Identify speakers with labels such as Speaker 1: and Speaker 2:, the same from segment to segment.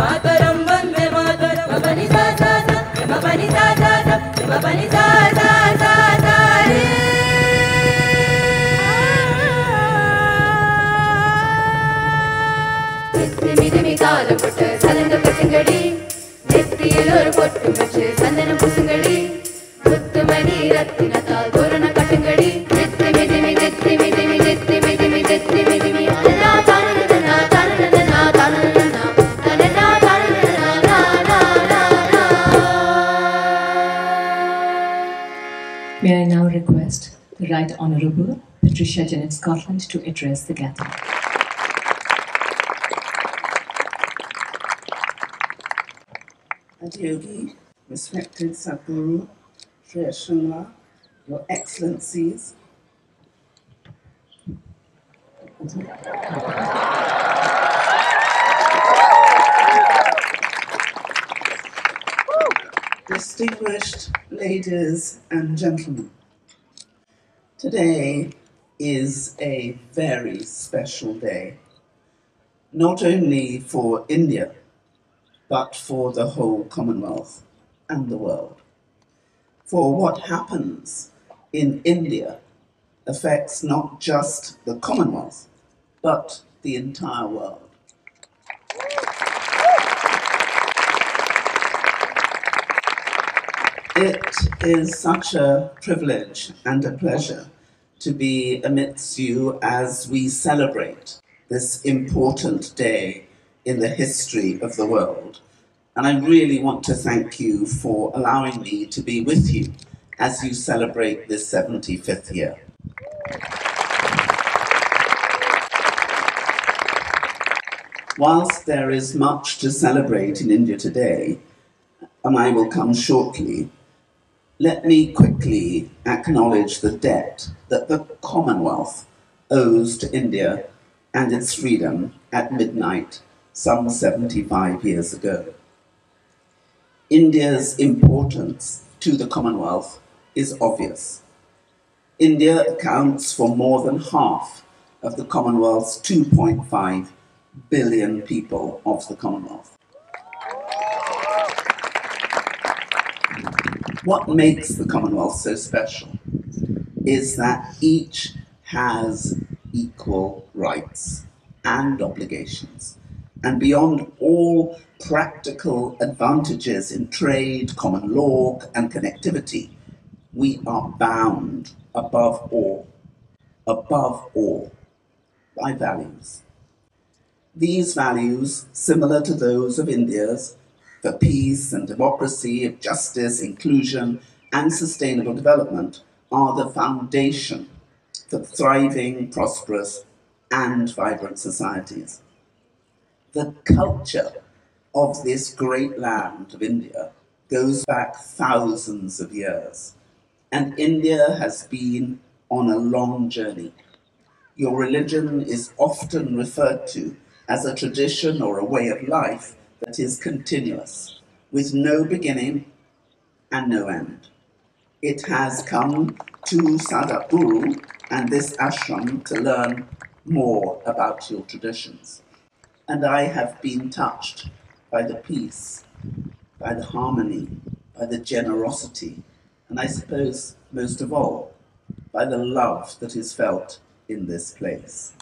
Speaker 1: Mataram, Vande Mataram. Mapani sa sa sa, mapani sa sa sa, mapani sa sa sa sa re. Dimi talam potte salanga kasingadi, nettiyil pottu vechu sandanam pusungadi, muttumani rattina tal dorana kattungadi, dimi dimi dimi dimi dimi dimi dimi dimi na tanana na tanana na tanana na tanana tanana na na na na.
Speaker 2: May I now request the Right Honourable Patricia Janet Scotland to address the gathering.
Speaker 3: Yogi, respected Sadhguru, Sri Shungla, Your Excellencies, distinguished ladies and gentlemen, today is a very special day, not only for India, but for the whole Commonwealth and the world. For what happens in India affects not just the Commonwealth, but the entire world. It is such a privilege and a pleasure to be amidst you as we celebrate this important day in the history of the world. And I really want to thank you for allowing me to be with you as you celebrate this 75th year. Whilst there is much to celebrate in India today, and I will come shortly, let me quickly acknowledge the debt that the Commonwealth owes to India and its freedom at midnight some 75 years ago. India's importance to the Commonwealth is obvious. India accounts for more than half of the Commonwealth's 2.5 billion people of the Commonwealth. What makes the Commonwealth so special is that each has equal rights and obligations. And beyond all practical advantages in trade, common law, and connectivity, we are bound above all, by values. These values, similar to those of India's, for peace and democracy, of justice, inclusion, and sustainable development, are the foundation for thriving, prosperous, and vibrant societies. The culture of this great land of India goes back thousands of years, and India has been on a long journey. Your religion is often referred to as a tradition or a way of life that is continuous, with no beginning and no end. It has come to Sadhguru and this ashram to learn more about your traditions. And I have been touched by the peace, by the harmony, by the generosity, and I suppose most of all, by the love that is felt in this place.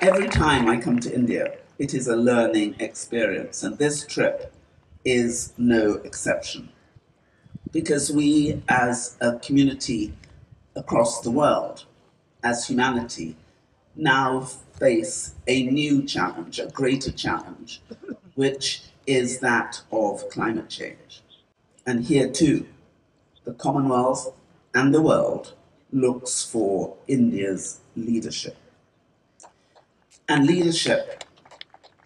Speaker 3: Every time I come to India, it is a learning experience, and this trip is no exception. Because we, as a community across the world, as humanity, now face a new challenge, a greater challenge, which is that of climate change. And here too, the Commonwealth and the world looks for India's leadership. And leadership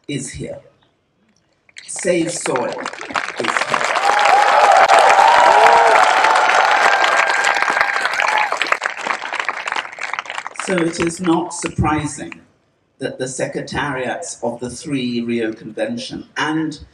Speaker 3: is here. Save Soil is here. So it is not surprising that the secretariats of the 3 Rio Convention and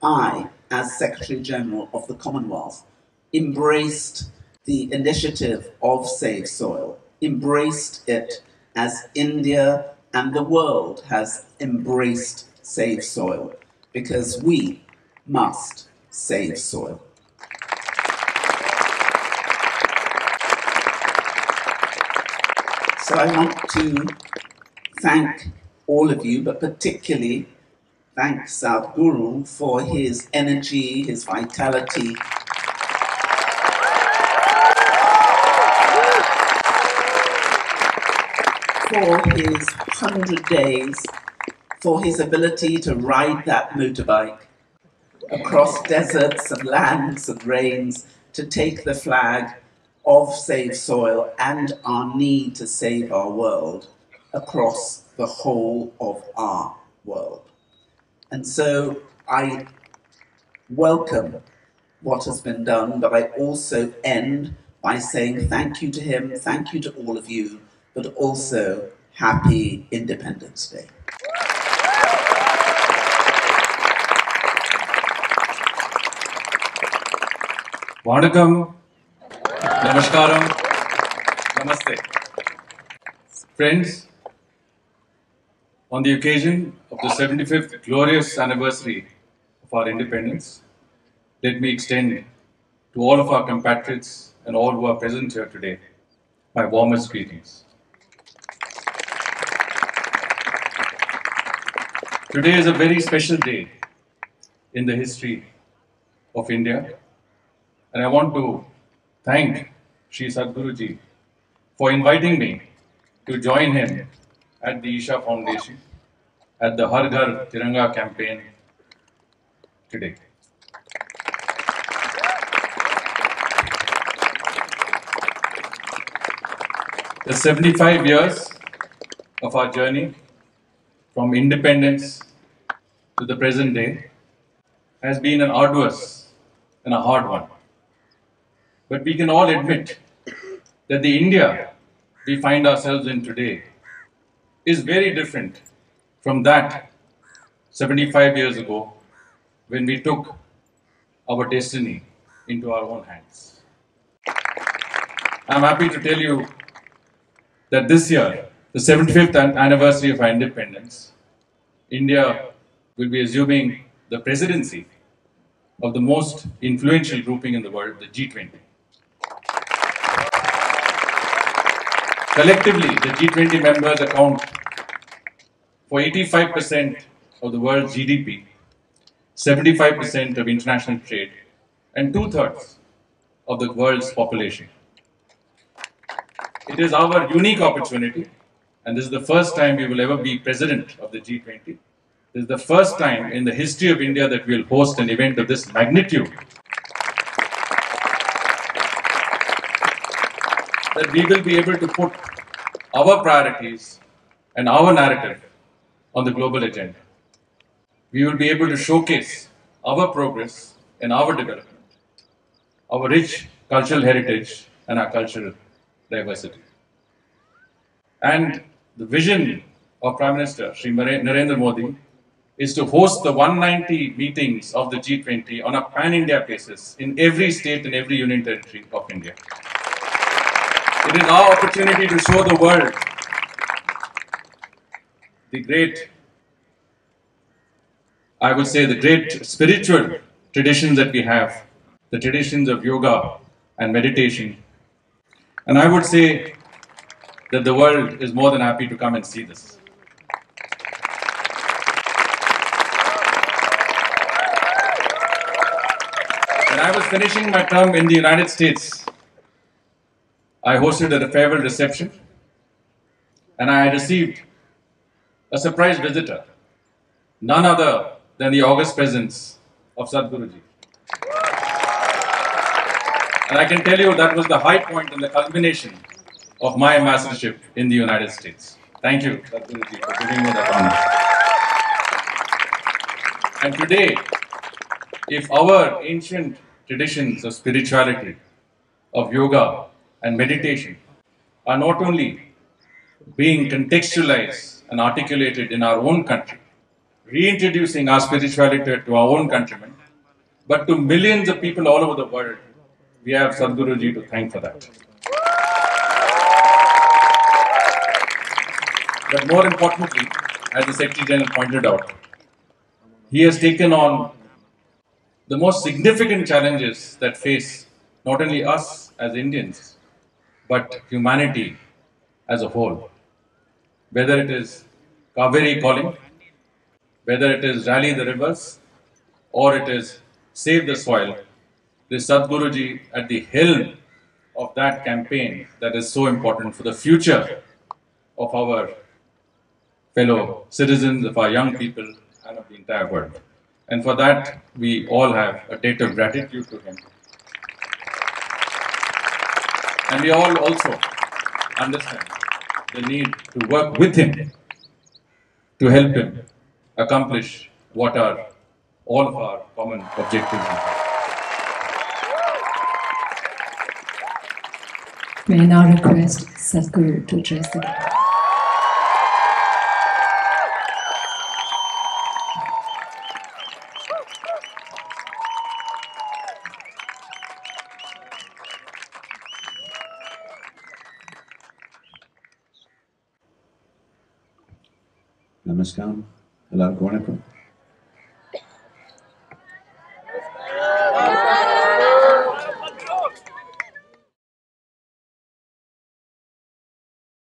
Speaker 3: I, as Secretary General of the Commonwealth, embraced the initiative of Save Soil, embraced it as India and the world has embraced Save Soil, because we must save soil. So I want to thank all of you, but particularly thank Sadhguru for his energy, his vitality, for his 100 days, for his ability to ride that motorbike across deserts and lands and rains to take the flag of Save Soil and our need to save our world across the whole of our world. And so I welcome what has been done, but I also end by saying thank you to him, thank you to all of you, but also happy Independence Day.
Speaker 4: Vanakkam, Namaskaram, Namaste. Friends, on the occasion of the 75th glorious anniversary of our independence, let me extend to all of our compatriots and all who are present here today my warmest greetings. Today is a very special day in the history of India, and I want to thank Sri Sadhguru Ji for inviting me to join him at the Isha Foundation at the Har Ghar Tiranga campaign today. The 75 years of our journey from independence to the present day has been an arduous and a hard one. But we can all admit that the India we find ourselves in today is very different from that 75 years ago when we took our destiny into our own hands. I'm happy to tell you that this year, the 75th anniversary of our independence, India will be assuming the presidency of the most influential grouping in the world, the G20. Collectively, the G20 members account for 85% of the world's GDP, 75% of international trade, and 2/3 of the world's population. It is our unique opportunity, and this is the first time we will ever be president of the G20. This is the first time in the history of India that we will host an event of this magnitude. That we will be able to put our priorities and our narrative on the global agenda. We will be able to showcase our progress and our development, our rich cultural heritage and our cultural diversity. And the vision of Prime Minister Shri Narendra Modi is to host the 190 meetings of the G20 on a pan-India basis in every state and every union territory of India. It is our opportunity to show the world the great, I would say, the great spiritual traditions that we have, the traditions of yoga and meditation. And I would say that the world is more than happy to come and see this. When I was finishing my term in the United States, I hosted a farewell reception, and I received a surprise visitor, none other than the august presence of Sadhguru Ji. And I can tell you that was the high point and the culmination of my ambassadorship in the United States. Thank you, Sadhguru Ji, for giving me that honor. And today, if our ancient traditions of spirituality, of yoga and meditation are not only being contextualized and articulated in our own country, reintroducing our spirituality to our own countrymen, but to millions of people all over the world, we have Sadhguru Ji to thank for that. But more importantly, as the Secretary General pointed out, he has taken on the most significant challenges that face not only us as Indians, but humanity as a whole. Whether it is Kaveri calling, whether it is Rally the Rivers, or it is Save the Soil, this Sadhguruji at the helm of that campaign that is so important for the future of our fellow citizens, of our young people, and of the entire world. And for that, we all have a debt of gratitude to him. And we all also understand the need to work with him to help him accomplish what are all of our common objectives.
Speaker 2: May I now request Sadhguru to address the gathering.
Speaker 5: Namaskar. Hello, Vanakkam.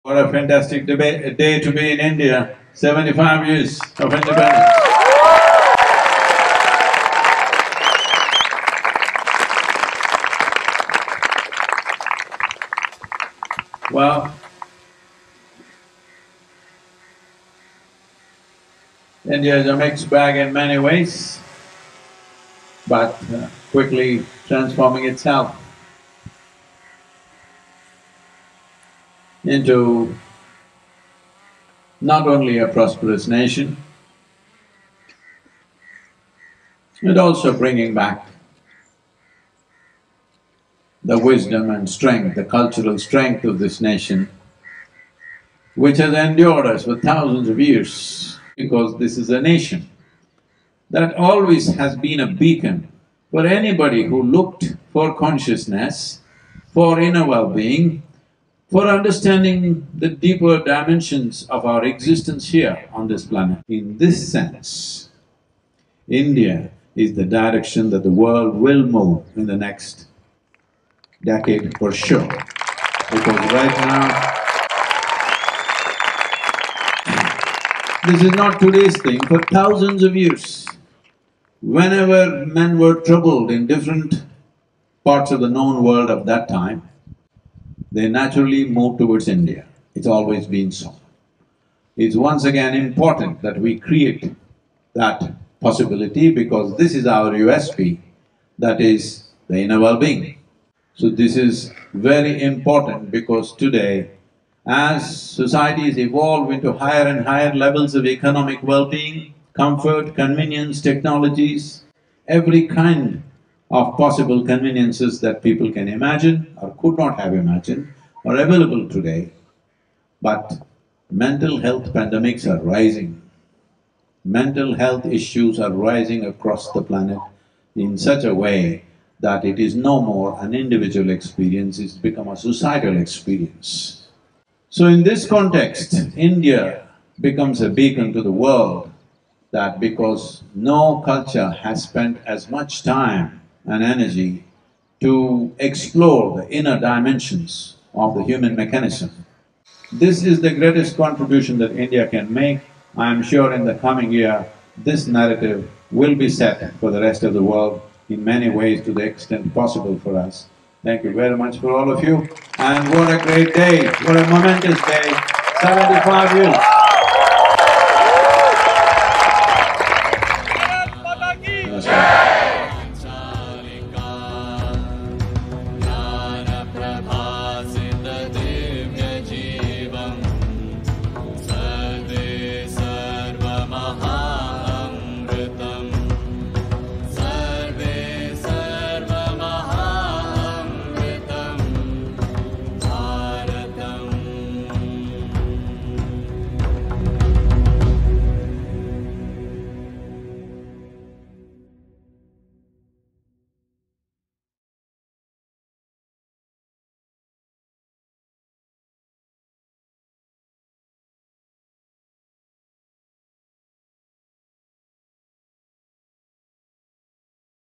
Speaker 5: What a fantastic day to be in India, 75 years of independence. Well, India is a mixed bag in many ways, but quickly transforming itself into not only a prosperous nation, but also bringing back the wisdom and strength, the cultural strength of this nation, which has endured us for thousands of years, because this is a nation that always has been a beacon for anybody who looked for consciousness, for inner well-being, for understanding the deeper dimensions of our existence here on this planet. In this sense, India is the direction that the world will move in the next decade for sure. Because right now, this is not today's thing, for thousands of years, whenever men were troubled in different parts of the known world of that time, they naturally moved towards India. It's always been so. It's once again important that we create that possibility, because this is our USP, that is the inner well-being. So this is very important, because today, as societies evolve into higher and higher levels of economic well-being, comfort, convenience, technologies, every kind of possible conveniences that people can imagine or could not have imagined are available today. But mental health pandemics are rising. Mental health issues are rising across the planet in such a way that it is no more an individual experience, it's become a societal experience. So in this context, India becomes a beacon to the world, that because no culture has spent as much time and energy to explore the inner dimensions of the human mechanism. This is the greatest contribution that India can make. I am sure in the coming year, this narrative will be set for the rest of the world in many ways to the extent possible for us. Thank you very much for all of you, and what a great day, what a momentous day, 75 years.